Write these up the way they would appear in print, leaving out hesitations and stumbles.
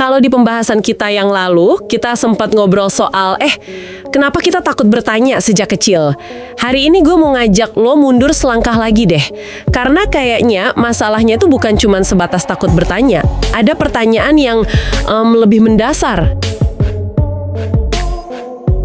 Kalau di pembahasan kita yang lalu, kita sempat ngobrol soal, kenapa kita takut bertanya sejak kecil? Hari ini gue mau ngajak lo mundur selangkah lagi deh. Karena kayaknya masalahnya itu bukan cuma sebatas takut bertanya. Ada pertanyaan yang lebih mendasar.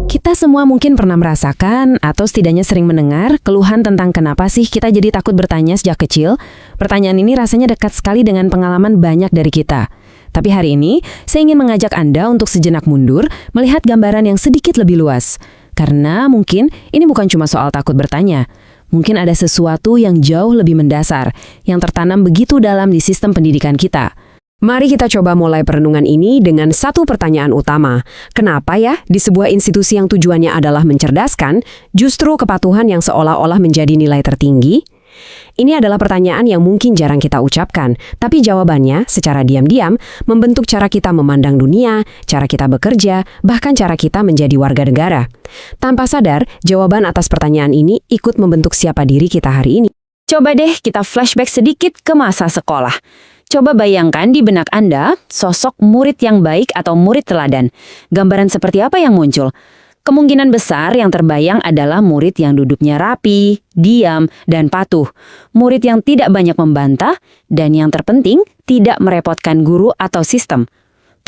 Kita semua mungkin pernah merasakan atau setidaknya sering mendengar keluhan tentang kenapa sih kita jadi takut bertanya sejak kecil. Pertanyaan ini rasanya dekat sekali dengan pengalaman banyak dari kita. Tapi hari ini, saya ingin mengajak Anda untuk sejenak mundur, melihat gambaran yang sedikit lebih luas. Karena mungkin ini bukan cuma soal takut bertanya. Mungkin ada sesuatu yang jauh lebih mendasar, yang tertanam begitu dalam di sistem pendidikan kita. Mari kita coba mulai perenungan ini dengan satu pertanyaan utama. Kenapa ya di sebuah institusi yang tujuannya adalah mencerdaskan, justru kepatuhan yang seolah-olah menjadi nilai tertinggi? Ini adalah pertanyaan yang mungkin jarang kita ucapkan, tapi jawabannya secara diam-diam membentuk cara kita memandang dunia, cara kita bekerja, bahkan cara kita menjadi warga negara. Tanpa sadar, jawaban atas pertanyaan ini ikut membentuk siapa diri kita hari ini. Coba deh kita flashback sedikit ke masa sekolah. Coba bayangkan di benak Anda, sosok murid yang baik atau murid teladan. Gambaran seperti apa yang muncul? Kemungkinan besar yang terbayang adalah murid yang duduknya rapi, diam, dan patuh. Murid yang tidak banyak membantah, dan yang terpenting, tidak merepotkan guru atau sistem.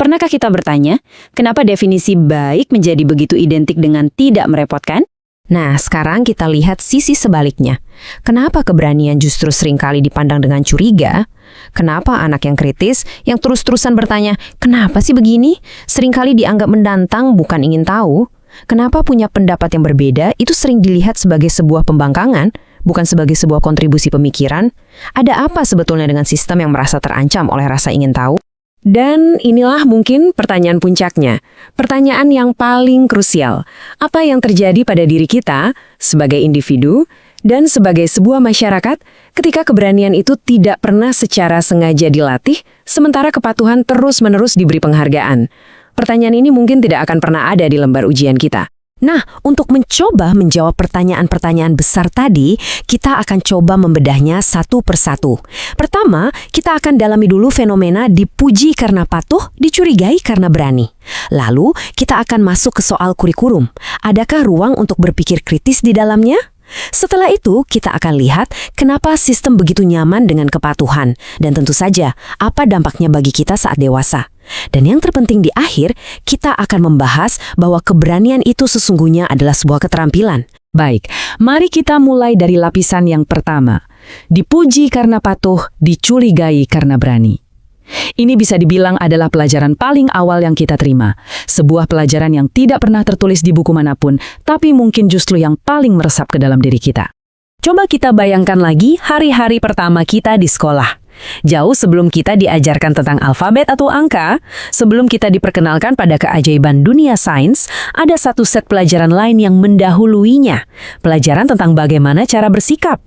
Pernahkah kita bertanya, kenapa definisi baik menjadi begitu identik dengan tidak merepotkan? Nah, sekarang kita lihat sisi sebaliknya. Kenapa keberanian justru seringkali dipandang dengan curiga? Kenapa anak yang kritis, yang terus-terusan bertanya, kenapa sih begini? Seringkali dianggap menantang, bukan ingin tahu. Kenapa punya pendapat yang berbeda itu sering dilihat sebagai sebuah pembangkangan, bukan sebagai sebuah kontribusi pemikiran? Ada apa sebetulnya dengan sistem yang merasa terancam oleh rasa ingin tahu? Dan inilah mungkin pertanyaan puncaknya, pertanyaan yang paling krusial. Apa yang terjadi pada diri kita sebagai individu dan sebagai sebuah masyarakat ketika keberanian itu tidak pernah secara sengaja dilatih, sementara kepatuhan terus-menerus diberi penghargaan? Pertanyaan ini mungkin tidak akan pernah ada di lembar ujian kita. Nah, untuk mencoba menjawab pertanyaan-pertanyaan besar tadi, kita akan coba membedahnya satu persatu. Pertama, kita akan dalami dulu fenomena dipuji karena patuh, dicurigai karena berani. Lalu, kita akan masuk ke soal kurikulum. Adakah ruang untuk berpikir kritis di dalamnya? Setelah itu, kita akan lihat kenapa sistem begitu nyaman dengan kepatuhan. Dan tentu saja, apa dampaknya bagi kita saat dewasa. Dan yang terpenting di akhir, kita akan membahas bahwa keberanian itu sesungguhnya adalah sebuah keterampilan. Baik, mari kita mulai dari lapisan yang pertama. Dipuji karena patuh, dicurigai karena berani. Ini bisa dibilang adalah pelajaran paling awal yang kita terima. Sebuah pelajaran yang tidak pernah tertulis di buku manapun, tapi mungkin justru yang paling meresap ke dalam diri kita. Coba kita bayangkan lagi hari-hari pertama kita di sekolah. Jauh sebelum kita diajarkan tentang alfabet atau angka, sebelum kita diperkenalkan pada keajaiban dunia sains, ada satu set pelajaran lain yang mendahuluinya. Pelajaran tentang bagaimana cara bersikap.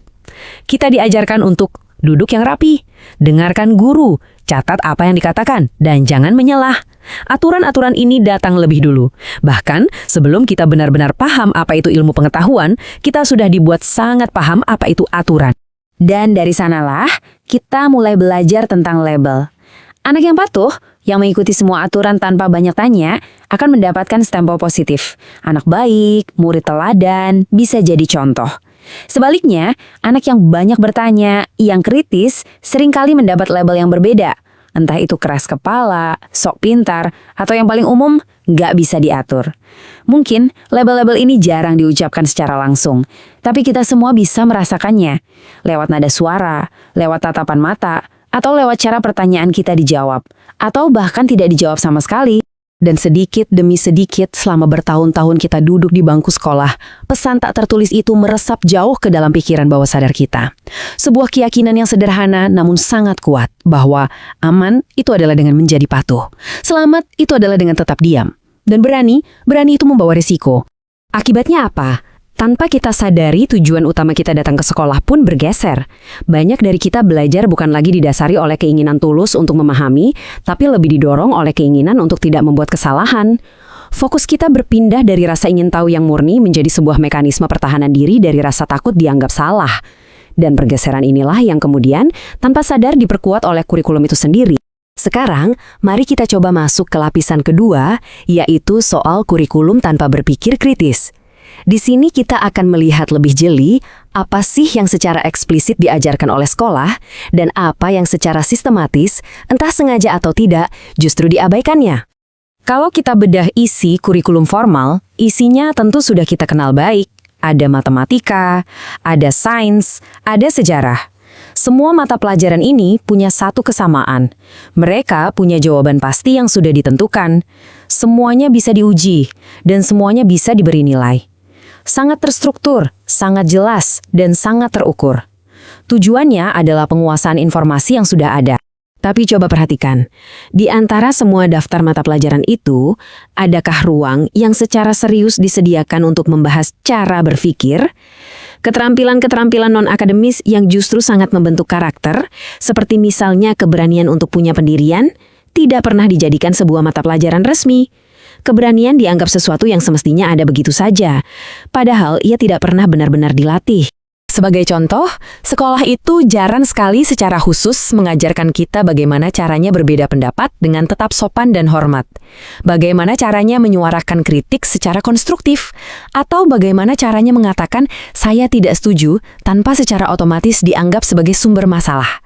Kita diajarkan untuk duduk yang rapi, dengarkan guru, catat apa yang dikatakan, dan jangan menyalah. Aturan-aturan ini datang lebih dulu. Bahkan, sebelum kita benar-benar paham apa itu ilmu pengetahuan, kita sudah dibuat sangat paham apa itu aturan. Dan dari sanalah, kita mulai belajar tentang label. Anak yang patuh, yang mengikuti semua aturan tanpa banyak tanya, akan mendapatkan stempel positif. Anak baik, murid teladan, bisa jadi contoh. Sebaliknya, anak yang banyak bertanya, yang kritis, seringkali mendapat label yang berbeda. Entah itu keras kepala, sok pintar, atau yang paling umum, nggak bisa diatur. Mungkin label-label ini jarang diucapkan secara langsung, tapi kita semua bisa merasakannya. Lewat nada suara, lewat tatapan mata, atau lewat cara pertanyaan kita dijawab, atau bahkan tidak dijawab sama sekali. Dan sedikit demi sedikit selama bertahun-tahun kita duduk di bangku sekolah, pesan tak tertulis itu meresap jauh ke dalam pikiran bawah sadar kita. Sebuah keyakinan yang sederhana namun sangat kuat bahwa aman itu adalah dengan menjadi patuh. Selamat itu adalah dengan tetap diam. Dan berani itu membawa risiko. Akibatnya apa? Tanpa kita sadari, tujuan utama kita datang ke sekolah pun bergeser. Banyak dari kita belajar bukan lagi didasari oleh keinginan tulus untuk memahami, tapi lebih didorong oleh keinginan untuk tidak membuat kesalahan. Fokus kita berpindah dari rasa ingin tahu yang murni menjadi sebuah mekanisme pertahanan diri dari rasa takut dianggap salah. Dan pergeseran inilah yang kemudian tanpa sadar diperkuat oleh kurikulum itu sendiri. Sekarang, mari kita coba masuk ke lapisan kedua, yaitu soal kurikulum tanpa berpikir kritis. Di sini kita akan melihat lebih jeli apa sih yang secara eksplisit diajarkan oleh sekolah dan apa yang secara sistematis, entah sengaja atau tidak, justru diabaikannya. Kalau kita bedah isi kurikulum formal, isinya tentu sudah kita kenal baik. Ada matematika, ada sains, ada sejarah. Semua mata pelajaran ini punya satu kesamaan. Mereka punya jawaban pasti yang sudah ditentukan. Semuanya bisa diuji, dan semuanya bisa diberi nilai. Sangat terstruktur, sangat jelas, dan sangat terukur. Tujuannya adalah penguasaan informasi yang sudah ada. Tapi coba perhatikan, di antara semua daftar mata pelajaran itu, adakah ruang yang secara serius disediakan untuk membahas cara berpikir? Keterampilan-keterampilan non-akademis yang justru sangat membentuk karakter, seperti misalnya keberanian untuk punya pendirian, tidak pernah dijadikan sebuah mata pelajaran resmi. Keberanian dianggap sesuatu yang semestinya ada begitu saja, padahal ia tidak pernah benar-benar dilatih. Sebagai contoh, sekolah itu jarang sekali secara khusus mengajarkan kita bagaimana caranya berbeda pendapat dengan tetap sopan dan hormat. Bagaimana caranya menyuarakan kritik secara konstruktif. Atau bagaimana caranya mengatakan saya tidak setuju tanpa secara otomatis dianggap sebagai sumber masalah.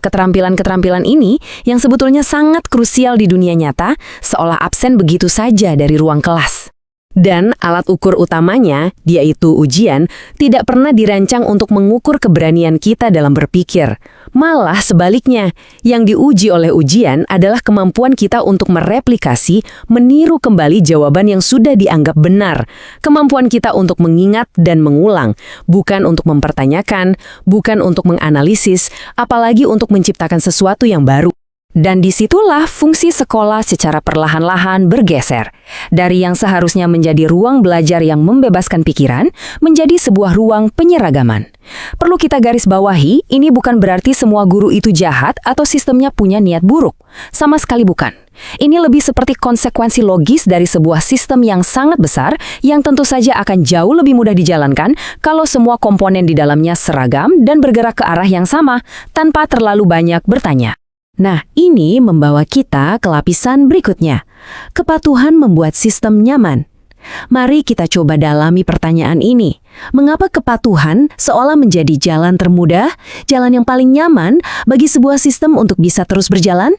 Keterampilan-keterampilan ini yang sebetulnya sangat krusial di dunia nyata seolah absen begitu saja dari ruang kelas. Dan alat ukur utamanya, yaitu ujian, tidak pernah dirancang untuk mengukur keberanian kita dalam berpikir. Malah sebaliknya, yang diuji oleh ujian adalah kemampuan kita untuk mereplikasi, meniru kembali jawaban yang sudah dianggap benar. Kemampuan kita untuk mengingat dan mengulang, bukan untuk mempertanyakan, bukan untuk menganalisis, apalagi untuk menciptakan sesuatu yang baru. Dan disitulah fungsi sekolah secara perlahan-lahan bergeser. Dari yang seharusnya menjadi ruang belajar yang membebaskan pikiran, menjadi sebuah ruang penyeragaman. Perlu kita garis bawahi, ini bukan berarti semua guru itu jahat atau sistemnya punya niat buruk. Sama sekali bukan. Ini lebih seperti konsekuensi logis dari sebuah sistem yang sangat besar, yang tentu saja akan jauh lebih mudah dijalankan kalau semua komponen di dalamnya seragam dan bergerak ke arah yang sama, tanpa terlalu banyak bertanya. Nah, ini membawa kita ke lapisan berikutnya. Kepatuhan membuat sistem nyaman. Mari kita coba dalami pertanyaan ini. Mengapa kepatuhan seolah menjadi jalan termudah, jalan yang paling nyaman bagi sebuah sistem untuk bisa terus berjalan?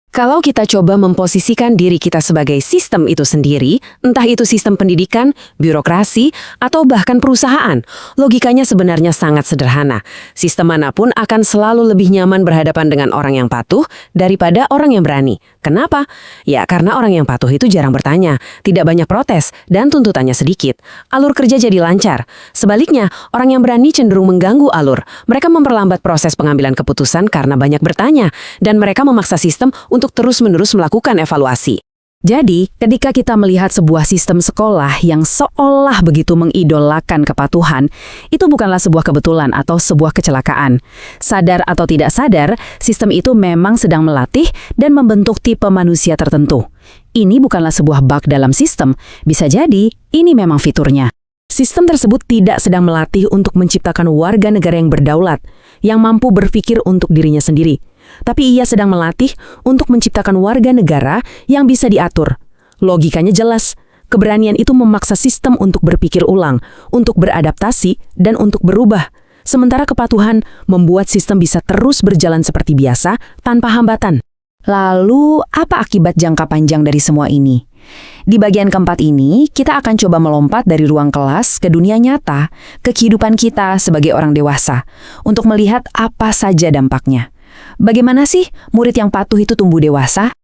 Kalau kita coba memposisikan diri kita sebagai sistem itu sendiri, entah itu sistem pendidikan, birokrasi, atau bahkan perusahaan, logikanya sebenarnya sangat sederhana. Sistem manapun akan selalu lebih nyaman berhadapan dengan orang yang patuh daripada orang yang berani. Kenapa? Ya, karena orang yang patuh itu jarang bertanya, tidak banyak protes, dan tuntutannya sedikit. Alur kerja jadi lancar. Sebaliknya, orang yang berani cenderung mengganggu alur. Mereka memperlambat proses pengambilan keputusan karena banyak bertanya, dan mereka memaksa sistem untuk terus-menerus melakukan evaluasi. Jadi, ketika kita melihat sebuah sistem sekolah yang seolah begitu mengidolakan kepatuhan, itu bukanlah sebuah kebetulan atau sebuah kecelakaan. Sadar atau tidak sadar, sistem itu memang sedang melatih dan membentuk tipe manusia tertentu. Ini bukanlah sebuah bug dalam sistem, bisa jadi ini memang fiturnya. Sistem tersebut tidak sedang melatih untuk menciptakan warga negara yang berdaulat, yang mampu berpikir untuk dirinya sendiri. Tapi ia sedang melatih untuk menciptakan warga negara yang bisa diatur. Logikanya jelas, keberanian itu memaksa sistem untuk berpikir ulang, untuk beradaptasi, dan untuk berubah. Sementara kepatuhan membuat sistem bisa terus berjalan seperti biasa tanpa hambatan. Lalu, apa akibat jangka panjang dari semua ini? Di bagian keempat ini, kita akan coba melompat dari ruang kelas ke dunia nyata, ke kehidupan kita sebagai orang dewasa, untuk melihat apa saja dampaknya. Bagaimana sih murid yang patuh itu tumbuh dewasa?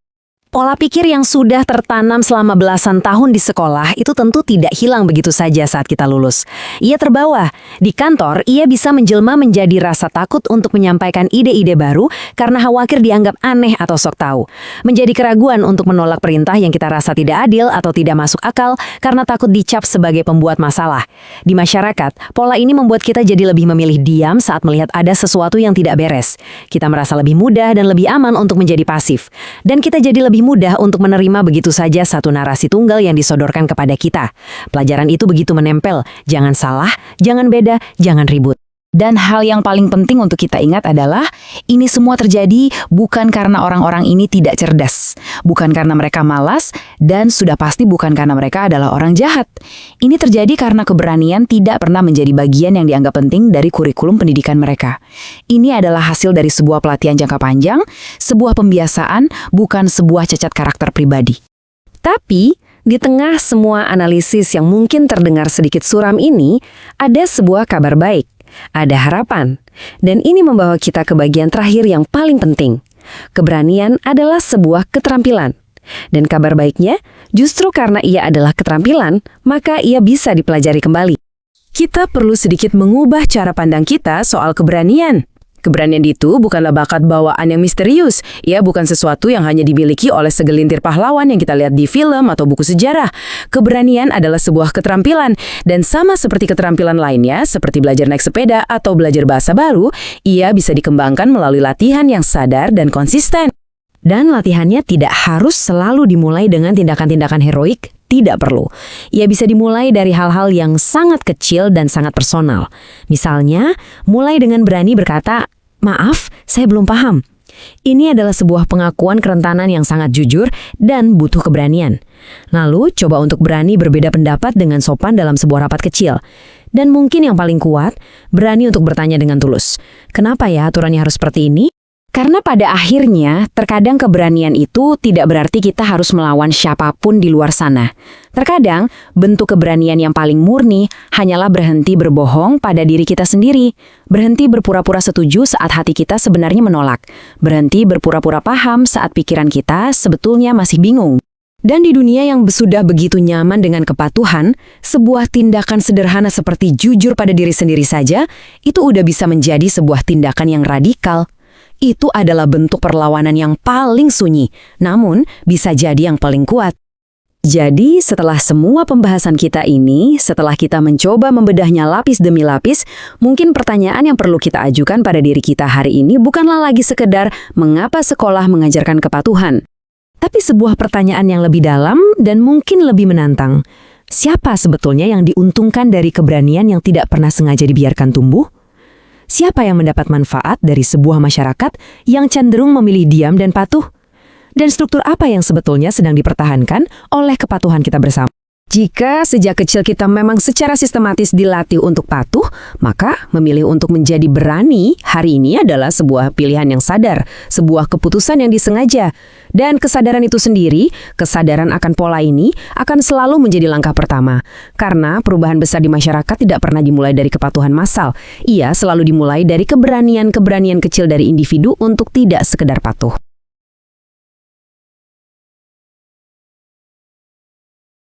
Pola pikir yang sudah tertanam selama belasan tahun di sekolah itu tentu tidak hilang begitu saja saat kita lulus. Ia terbawa. Di kantor, ia bisa menjelma menjadi rasa takut untuk menyampaikan ide-ide baru karena khawatir dianggap aneh atau sok tahu. Menjadi keraguan untuk menolak perintah yang kita rasa tidak adil atau tidak masuk akal karena takut dicap sebagai pembuat masalah. Di masyarakat, pola ini membuat kita jadi lebih memilih diam saat melihat ada sesuatu yang tidak beres. Kita merasa lebih mudah dan lebih aman untuk menjadi pasif. Dan kita jadi lebih mudah untuk menerima begitu saja satu narasi tunggal yang disodorkan kepada kita. Pelajaran itu begitu menempel, jangan salah, jangan beda, jangan ribut. Dan hal yang paling penting untuk kita ingat adalah ini semua terjadi bukan karena orang-orang ini tidak cerdas, bukan karena mereka malas, dan sudah pasti bukan karena mereka adalah orang jahat. Ini terjadi karena keberanian tidak pernah menjadi bagian yang dianggap penting dari kurikulum pendidikan mereka. Ini adalah hasil dari sebuah pelatihan jangka panjang, sebuah pembiasaan, bukan sebuah cacat karakter pribadi. Tapi, di tengah semua analisis yang mungkin terdengar sedikit suram ini, ada sebuah kabar baik. Ada harapan. Dan ini membawa kita ke bagian terakhir yang paling penting. Keberanian adalah sebuah keterampilan. Dan kabar baiknya, justru karena ia adalah keterampilan, maka ia bisa dipelajari kembali. Kita perlu sedikit mengubah cara pandang kita soal keberanian. Keberanian itu bukanlah bakat bawaan yang misterius. Ia bukan sesuatu yang hanya dimiliki oleh segelintir pahlawan yang kita lihat di film atau buku sejarah. Keberanian adalah sebuah keterampilan. Dan sama seperti keterampilan lainnya, seperti belajar naik sepeda atau belajar bahasa baru, ia bisa dikembangkan melalui latihan yang sadar dan konsisten. Dan latihannya tidak harus selalu dimulai dengan tindakan-tindakan heroik, tidak perlu. Ia bisa dimulai dari hal-hal yang sangat kecil dan sangat personal. Misalnya, mulai dengan berani berkata, "Maaf, saya belum paham." Ini adalah sebuah pengakuan kerentanan yang sangat jujur dan butuh keberanian. Lalu, coba untuk berani berbeda pendapat dengan sopan dalam sebuah rapat kecil. Dan mungkin yang paling kuat, berani untuk bertanya dengan tulus. Kenapa ya aturannya harus seperti ini? Karena pada akhirnya, terkadang keberanian itu tidak berarti kita harus melawan siapapun di luar sana. Terkadang, bentuk keberanian yang paling murni hanyalah berhenti berbohong pada diri kita sendiri. Berhenti berpura-pura setuju saat hati kita sebenarnya menolak. Berhenti berpura-pura paham saat pikiran kita sebetulnya masih bingung. Dan di dunia yang sudah begitu nyaman dengan kepatuhan, sebuah tindakan sederhana seperti jujur pada diri sendiri saja, itu udah bisa menjadi sebuah tindakan yang radikal. Itu adalah bentuk perlawanan yang paling sunyi, namun bisa jadi yang paling kuat. Jadi, setelah semua pembahasan kita ini, setelah kita mencoba membedahnya lapis demi lapis, mungkin pertanyaan yang perlu kita ajukan pada diri kita hari ini bukanlah lagi sekedar mengapa sekolah mengajarkan kepatuhan, tapi sebuah pertanyaan yang lebih dalam dan mungkin lebih menantang. Siapa sebetulnya yang diuntungkan dari keberanian yang tidak pernah sengaja dibiarkan tumbuh? Siapa yang mendapat manfaat dari sebuah masyarakat yang cenderung memilih diam dan patuh? Dan struktur apa yang sebetulnya sedang dipertahankan oleh kepatuhan kita bersama? Jika sejak kecil kita memang secara sistematis dilatih untuk patuh, maka memilih untuk menjadi berani hari ini adalah sebuah pilihan yang sadar, sebuah keputusan yang disengaja. Dan kesadaran itu sendiri, kesadaran akan pola ini, akan selalu menjadi langkah pertama. Karena perubahan besar di masyarakat tidak pernah dimulai dari kepatuhan massal. Ia selalu dimulai dari keberanian-keberanian kecil dari individu untuk tidak sekedar patuh.